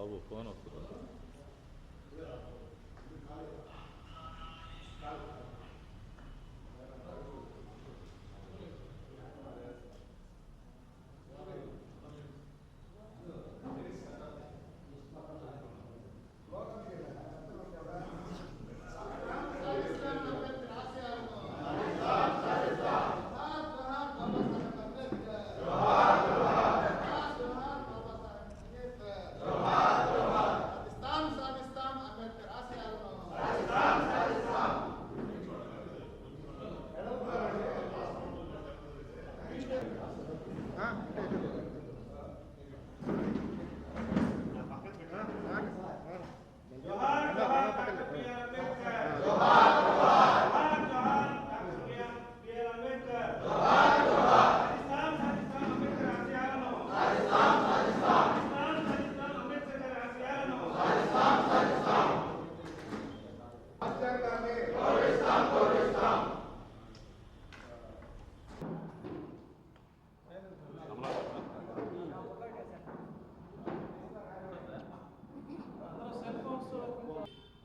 బాబు phone వస్తుంది.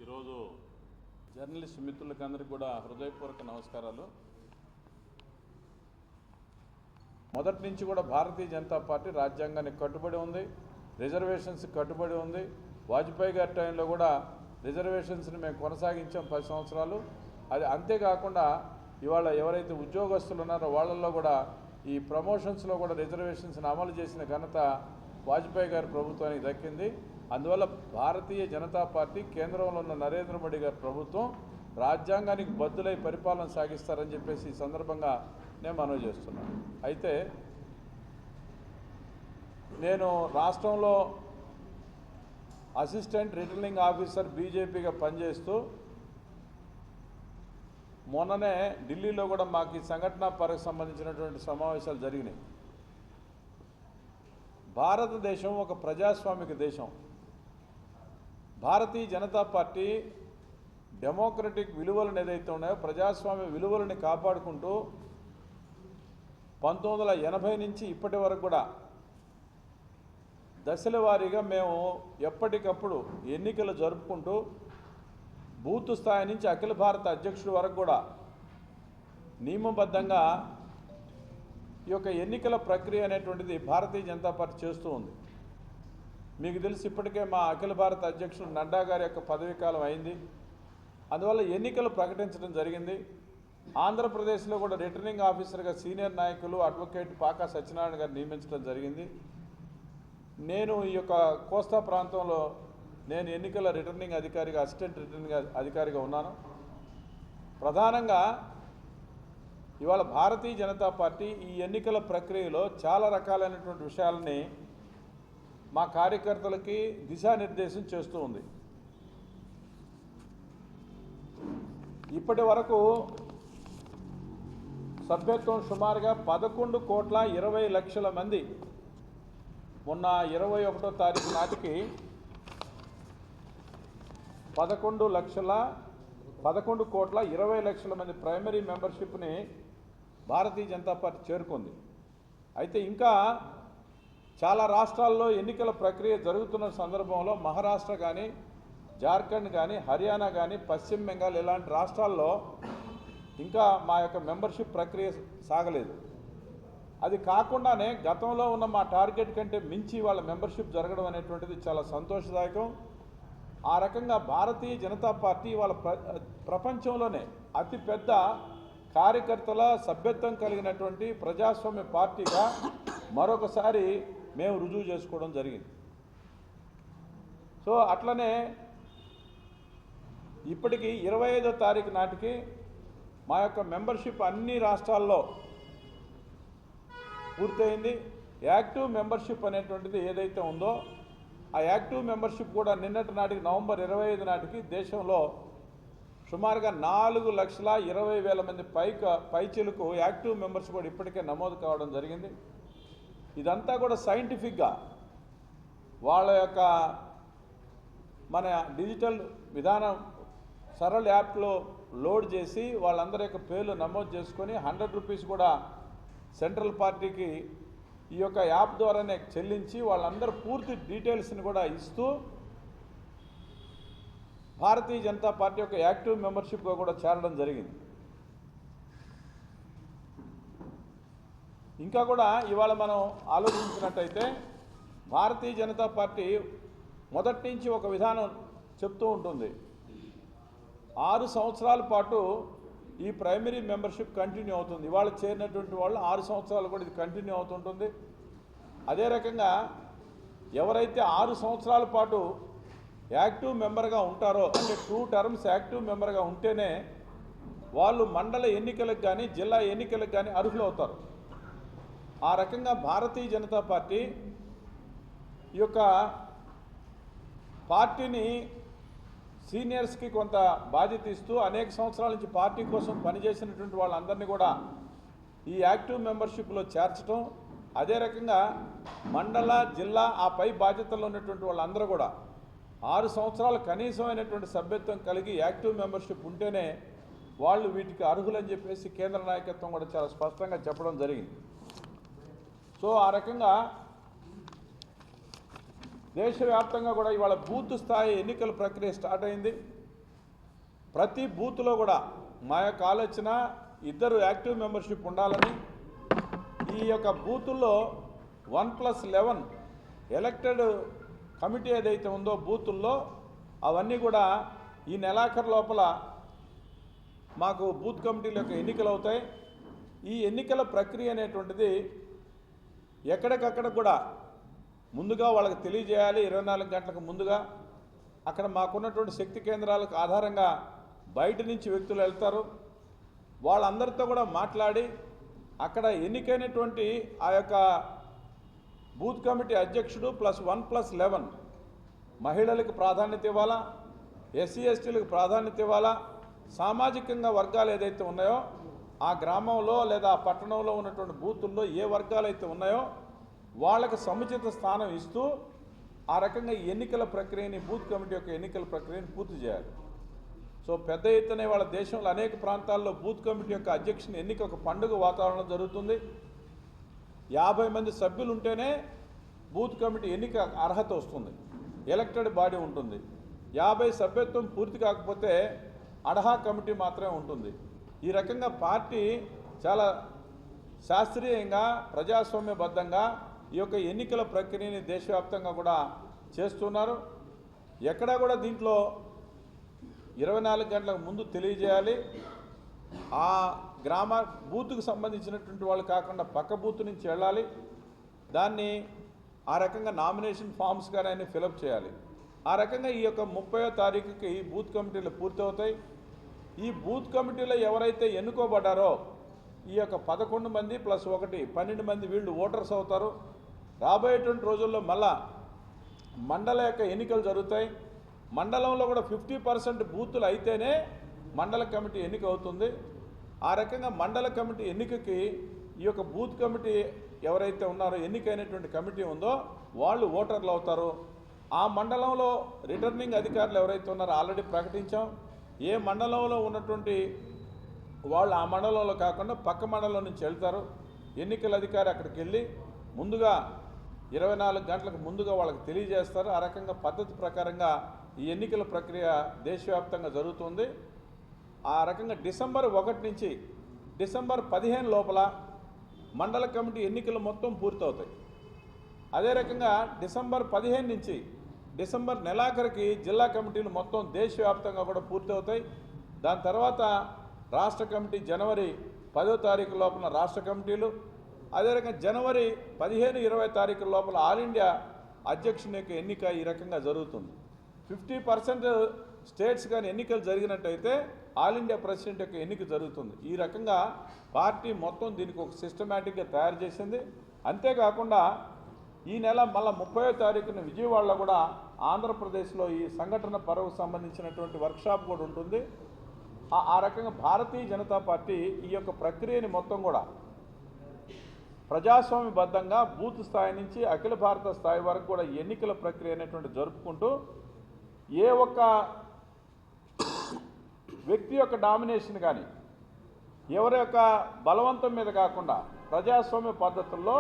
ఈరోజు journalist మిత్రులకి అందరికీ కూడా హృదయపూర్వక నమస్కారాలు. మొదటి నుంచి కూడా భారతీయ జనతా పార్టీ రాజ్యాంగానికి కట్టుబడి ఉంది, రిజర్వేషన్స్కి కట్టుబడి ఉంది. వాజ్పేయి గారి టైంలో కూడా రిజర్వేషన్స్ని మేము కొనసాగించాం 10 సంవత్సరాలు. అది అంతేకాకుండా ఇవాళ ఎవరైతే ఉద్యోగస్తులు ఉన్నారో వాళ్ళల్లో కూడా ఈ ప్రమోషన్స్లో కూడా రిజర్వేషన్స్ని అమలు చేసిన ఘనత వాజ్పేయి గారి ప్రభుత్వానికి దక్కింది. అందువల్ల భారతీయ జనతా పార్టీ కేంద్రంలో ఉన్న నరేంద్ర మోడీ గారి ప్రభుత్వం రాజ్యాంగానికి బద్దులై పరిపాలన సాగిస్తారని చెప్పేసి ఈ సందర్భంగా నేను మనవి చేస్తున్నాను. అయితే నేను రాష్ట్రంలో అసిస్టెంట్ రిటర్నింగ్ ఆఫీసర్ బీజేపీగా పనిచేస్తూ మొన్ననే ఢిల్లీలో కూడా మాకు ఈ సంఘటన పరకు సంబంధించినటువంటి సమావేశాలు జరిగినాయి. భారతదేశం ఒక ప్రజాస్వామిక దేశం. భారతీయ జనతా పార్టీ డెమోక్రటిక్ విలువలను ఏదైతే ఉన్నాయో ప్రజాస్వామ్య విలువలని కాపాడుకుంటూ 1980 నుంచి ఇప్పటి వరకు కూడా దశల వారీగా మేము ఎప్పటికప్పుడు ఎన్నికలు జరుపుకుంటూ బూత్ స్థాయి నుంచి అఖిల భారత అధ్యక్షుడి వరకు కూడా నియమబద్ధంగా ఈ యొక్క ఎన్నికల ప్రక్రియ అనేటువంటిది భారతీయ జనతా పార్టీ చేస్తూ ఉంది. మీకు తెలిసి ఇప్పటికే మా అఖిల భారత అధ్యక్షుడు నడ్డా గారి యొక్క పదవీ కాలం అయింది. అందువల్ల ఎన్నికలు ప్రకటించడం జరిగింది. ఆంధ్రప్రదేశ్లో కూడా రిటర్నింగ్ ఆఫీసర్గా సీనియర్ నాయకులు అడ్వకేట్ పాకా సత్యనారాయణ గారు నియమించడం జరిగింది. నేను ఈ యొక్క కోస్తా ప్రాంతంలో నేను ఎన్నికల రిటర్నింగ్ అధికారిగా అసిస్టెంట్ రిటర్నింగ్ అధికారిగా ఉన్నాను. ప్రధానంగా ఇవాళ భారతీయ జనతా పార్టీ ఈ ఎన్నికల ప్రక్రియలో చాలా రకాలైనటువంటి విషయాలని మా కార్యకర్తలకి దిశానిర్దేశం చేస్తూ ఉంది. ఇప్పటి వరకు సభ్యత్వం సుమారుగా 11,20,00,000 మంది మొన్న 21వ తారీఖు నాటికి 11,20,00,000 మంది ప్రైమరీ మెంబర్షిప్ని భారతీయ జనతా పార్టీ చేరుకుంది. అయితే ఇంకా చాలా రాష్ట్రాల్లో ఎన్నికల ప్రక్రియ జరుగుతున్న సందర్భంలో మహారాష్ట్ర కానీ జార్ఖండ్ కానీ హర్యానా కానీ పశ్చిమ బెంగాల్ ఇలాంటి రాష్ట్రాల్లో ఇంకా మా యొక్క మెంబర్షిప్ ప్రక్రియ సాగలేదు. అది కాకుండానే గతంలో ఉన్న మా టార్గెట్ కంటే మించి వాళ్ళ మెంబర్షిప్ జరగడం అనేటువంటిది చాలా సంతోషదాయకం. ఆ రకంగా భారతీయ జనతా పార్టీ వాళ్ళ ప్రపంచంలోనే అతిపెద్ద కార్యకర్తల సభ్యత్వం కలిగినటువంటి ప్రజాస్వామ్య పార్టీగా మరొకసారి మేము రుజువు చేసుకోవడం జరిగింది. సో అట్లనే ఇప్పటికీ 25వ తారీఖు నాటికి మా యొక్క మెంబర్షిప్ అన్ని రాష్ట్రాల్లో పూర్తయింది. యాక్టివ్ మెంబర్షిప్ అనేటువంటిది ఏదైతే ఉందో ఆ యాక్టివ్ మెంబర్షిప్ కూడా నిన్నటి నాటికి నవంబర్ 25 నాటికి దేశంలో సుమారుగా 4,20,000 మంది పైచిలకు యాక్టివ్ మెంబర్స్ కూడా ఇప్పటికే నమోదు కావడం జరిగింది. ఇదంతా కూడా సైంటిఫిక్గా వాళ్ళ యొక్క మన డిజిటల్ విధానం సరళ యాప్లో లోడ్ చేసి వాళ్ళందరి యొక్క పేర్లు నమోదు చేసుకొని 100 రూపీస్ కూడా సెంట్రల్ పార్టీకి ఈ యొక్క యాప్ ద్వారానే చెల్లించి వాళ్ళందరూ పూర్తి డీటెయిల్స్ని కూడా ఇస్తూ భారతీయ జనతా పార్టీ యొక్క యాక్టివ్ మెంబర్షిప్గా కూడా చేరడం జరిగింది. ఇంకా కూడా ఇవాళ మనం ఆలోచించినట్టయితే భారతీయ జనతా పార్టీ మొదటి నుంచి ఒక విధానం చెప్తూ ఉంటుంది. 6 సంవత్సరాల పాటు ఈ ప్రైమరీ మెంబర్షిప్ కంటిన్యూ అవుతుంది. ఇవాళ చేరినటువంటి వాళ్ళు 6 సంవత్సరాలు కూడా ఇది కంటిన్యూ అవుతుంటుంది. అదే రకంగా ఎవరైతే 6 సంవత్సరాల పాటు యాక్టివ్ మెంబర్గా ఉంటారో, అంటే 2 టర్మ్స్ యాక్టివ్ మెంబర్గా ఉంటేనే వాళ్ళు మండల ఎన్నికలకు కానీ జిల్లా ఎన్నికలకు కానీ అర్హులు అవుతారు. ఆ రకంగా భారతీయ జనతా పార్టీ ఈ యొక్క పార్టీని సీనియర్స్కి కొంత బాధ్యత ఇస్తూ అనేక సంవత్సరాల నుంచి పార్టీ కోసం పనిచేసినటువంటి వాళ్ళందరినీ కూడా ఈ యాక్టివ్ మెంబర్షిప్లో చేర్చడం, అదే రకంగా మండల జిల్లా ఆ పై బాధ్యతల్లో ఉన్నటువంటి వాళ్ళందరూ కూడా 6 సంవత్సరాలు కనీసమైనటువంటి సభ్యత్వం కలిగి యాక్టివ్ మెంబర్షిప్ ఉంటేనే వాళ్ళు వీటికి అర్హులని చెప్పేసి కేంద్ర నాయకత్వం కూడా చాలా స్పష్టంగా చెప్పడం జరిగింది. సో ఆ రకంగా దేశవ్యాప్తంగా కూడా ఇవాళ బూత్ స్థాయి ఎన్నికల ప్రక్రియ స్టార్ట్ అయింది. ప్రతి బూత్లో కూడా మా యొక్క ఆలోచన 2 యాక్టివ్ మెంబర్షిప్ ఉండాలని, ఈ యొక్క బూతుల్లో 1+11 ఎలక్టెడ్ కమిటీ ఏదైతే ఉందో బూతుల్లో అవన్నీ కూడా ఈ నెలాఖరు లోపల మాకు బూత్ కమిటీల యొక్క ఎన్నికలు అవుతాయి. ఈ ఎన్నికల ప్రక్రియ అనేటువంటిది ఎక్కడికక్కడ కూడా ముందుగా వాళ్ళకి తెలియజేయాలి. 24 గంటలకు ముందుగా అక్కడ మాకున్నటువంటి శక్తి కేంద్రాలకు ఆధారంగా బయట నుంచి వ్యక్తులు వెళ్తారు. వాళ్ళందరితో కూడా మాట్లాడి అక్కడ ఎన్నికైనటువంటి ఆ యొక్క బూత్ కమిటీ అధ్యక్షుడు +1+11 మహిళలకు ప్రాధాన్యత ఇవ్వాలా, ఎస్సీ ఎస్టీలకు ప్రాధాన్యత ఇవ్వాలా, సామాజికంగా వర్గాలు ఏదైతే ఉన్నాయో ఆ గ్రామంలో లేదా ఆ పట్టణంలో ఉన్నటువంటి బూతుల్లో ఏ వర్గాలు అయితే ఉన్నాయో వాళ్ళకి సముచిత స్థానం ఇస్తూ ఆ రకంగా ఎన్నికల ప్రక్రియని బూత్ కమిటీ యొక్క ఎన్నికల ప్రక్రియని పూర్తి చేయాలి. సో పెద్ద ఎత్తున వాళ్ళ దేశంలో అనేక ప్రాంతాల్లో బూత్ కమిటీ యొక్క అధ్యక్షుని ఎన్నిక ఒక పండుగ వాతావరణం జరుగుతుంది. 50 మంది సభ్యులు ఉంటేనే బూత్ కమిటీ ఎన్నిక అర్హత వస్తుంది, ఎలక్టెడ్ బాడీ ఉంటుంది. 50 సభ్యత్వం పూర్తి కాకపోతే అడహా కమిటీ మాత్రమే ఉంటుంది. ఈ రకంగా పార్టీ చాలా శాస్త్రీయంగా ప్రజాస్వామ్యబద్ధంగా ఈ యొక్క ఎన్నికల ప్రక్రియని దేశవ్యాప్తంగా కూడా చేస్తున్నారు. ఎక్కడా కూడా దీంట్లో 24 గంటలకు ముందు తెలియజేయాలి. ఆ గ్రామ బూత్కు సంబంధించినటువంటి వాళ్ళు కాకుండా పక్క బూత్ నుంచి వెళ్ళాలి. దాన్ని ఆ రకంగా నామినేషన్ ఫామ్స్ కానీ ఫిలప్ చేయాలి. ఆ రకంగా ఈ యొక్క 30వ తారీఖుకి బూత్ కమిటీలు పూర్తవుతాయి. ఈ బూత్ కమిటీలో ఎవరైతే ఎన్నుకోబడ్డారో ఈ యొక్క 11 మంది +1 12 మంది వీళ్ళు ఓటర్స్ అవుతారు. రాబోయేటువంటి రోజుల్లో మళ్ళా మండల యొక్క ఎన్నికలు జరుగుతాయి. మండలంలో కూడా 50% బూతులు అయితేనే మండల కమిటీ ఎన్నిక అవుతుంది. ఆ రకంగా మండల కమిటీ ఎన్నికకి ఈ యొక్క బూత్ కమిటీ ఎవరైతే ఉన్నారో ఎన్నికైనటువంటి కమిటీ ఉందో వాళ్ళు ఓటర్లు అవుతారు. ఆ మండలంలో రిటర్నింగ్ అధికారులు ఎవరైతే ఉన్నారో ఆల్రెడీ ప్రకటించాం. ఏ మండలంలో ఉన్నటువంటి వాళ్ళు ఆ మండలంలో కాకుండా పక్క మండలం నుంచి వెళ్తారు. ఎన్నికల అధికారి అక్కడికి వెళ్ళి ముందుగా 24 గంటలకు ముందుగా వాళ్ళకి తెలియజేస్తారు. ఆ రకంగా పద్ధతి ప్రకారంగా ఈ ఎన్నికల ప్రక్రియ దేశవ్యాప్తంగా జరుగుతుంది. ఆ రకంగా డిసెంబర్ 1 నుంచి డిసెంబర్ 15 లోపల మండల కమిటీ ఎన్నికలు మొత్తం పూర్తవుతాయి. అదే రకంగా డిసెంబర్ 15 నుంచి డిసెంబర్ నెలాఖరికి జిల్లా కమిటీలు మొత్తం దేశవ్యాప్తంగా కూడా పూర్తవుతాయి. దాని తర్వాత రాష్ట్ర కమిటీ జనవరి 10వ తారీఖు లోపల రాష్ట్ర కమిటీలు, అదే రకంగా జనవరి 15-20 తారీఖుల లోపల ఆల్ ఇండియా అధ్యక్షుని యొక్క ఎన్నిక ఈ రకంగా జరుగుతుంది. 50% స్టేట్స్ కానీ ఎన్నికలు జరిగినట్టయితే ఆల్ ఇండియా ప్రెసిడెంట్ యొక్క ఎన్నిక జరుగుతుంది. ఈ రకంగా పార్టీ మొత్తం దీనికి ఒక సిస్టమేటిక్గా తయారు చేసింది. అంతేకాకుండా ఈ నెల మళ్ళీ 30వ తారీఖున విజయవాడలో కూడా ఆంధ్రప్రదేశ్లో ఈ సంఘటన పర్వకు సంబంధించినటువంటి వర్క్షాప్ కూడా ఉంటుంది. ఆ రకంగా భారతీయ జనతా పార్టీ ఈ యొక్క ప్రక్రియని మొత్తం కూడా ప్రజాస్వామ్యబద్ధంగా బూత్ స్థాయి నుంచి అఖిల భారత స్థాయి వరకు కూడా ఎన్నికల ప్రక్రియ అనేటువంటి జరుపుకుంటూ ఏ ఒక్క వ్యక్తి యొక్క డామినేషన్ కానీ ఎవరి యొక్క బలవంతం మీద కాకుండా ప్రజాస్వామ్య పద్ధతుల్లో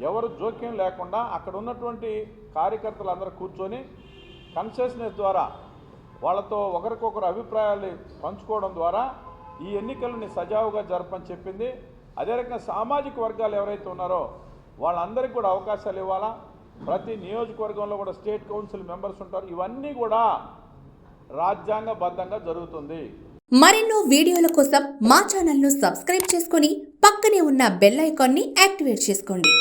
ఎవరు జోక్యం లేకుండా అక్కడ ఉన్నటువంటి కార్యకర్తలు అందరూ కూర్చొని కన్సెషనెస్ ద్వారా వాళ్ళతో ఒకరికొకరు అభిప్రాయాలు పంచుకోవడం ద్వారా ఈ ఎన్నికలని సజావుగా జరపని చెప్పింది. అదే రకంగా సామాజిక వర్గాలు ఎవరైతే ఉన్నారో వాళ్ళందరికీ కూడా అవకాశాలు ఇవ్వాలా. ప్రతి నియోజకవర్గంలో కూడా స్టేట్ కౌన్సిల్ మెంబర్స్ ఉంటారు. ఇవన్నీ కూడా రాజ్యాంగబద్ధంగా జరుగుతుంది. మరెన్నో వీడియోల కోసం మా ఛానల్ను సబ్స్క్రైబ్ చేసుకొని పక్కనే ఉన్న బెల్ ఐకాన్ని యాక్టివేట్ చేసుకోండి.